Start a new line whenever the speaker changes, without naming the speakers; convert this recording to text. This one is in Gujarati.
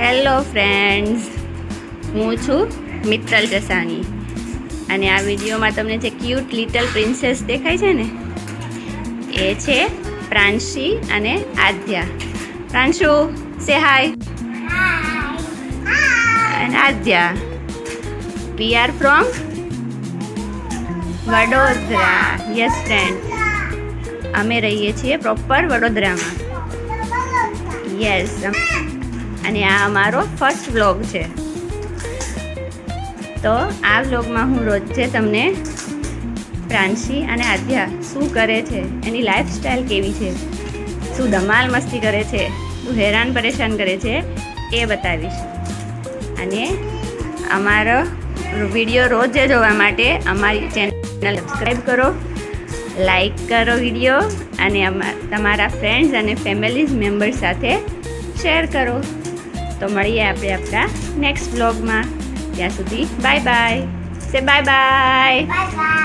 હેલો ફ્રેન્ડ્સ, હું છું મિત્તલ જસાણી અને આ વિડીયોમાં તમને જે ક્યુટ લિટલ પ્રિન્સેસ દેખાય છે ને એ છે પ્રાંશી અને આદ્યા. પ્રાંશુ, સે હાય. અને Adya, we are from Vadodara. Yes friend, અમે રહીએ છીએ પ્રોપર વડોદરામાં. યસ, અને આ અમારો ફર્સ્ટ વ્લોગ છે. તો આ વ્લોગમાં હું રોજે તમને પ્રાંશી અને આદ્યા શું કરે છે, એની લાઈફસ્ટાઈલ કેવી છે, શું ધમાલ મસ્તી કરે છે, શું હેરાન પરેશાન કરે છે એ બતાવીશ. અને અમારો વિડીયો રોજે જોવા માટે અમારી ચેનલ સબસ્ક્રાઈબ કરો, લાઈક કરો વિડીયો, અને તમારા ફ્રેન્ડ્સ અને ફેમિલી મેમ્બર્સ સાથે શેર કરો. તો મળીએ આપણે આપણા નેક્સ્ટ વ્લોગમાં. ત્યાં સુધી બાય બાય. સે બાય બાય.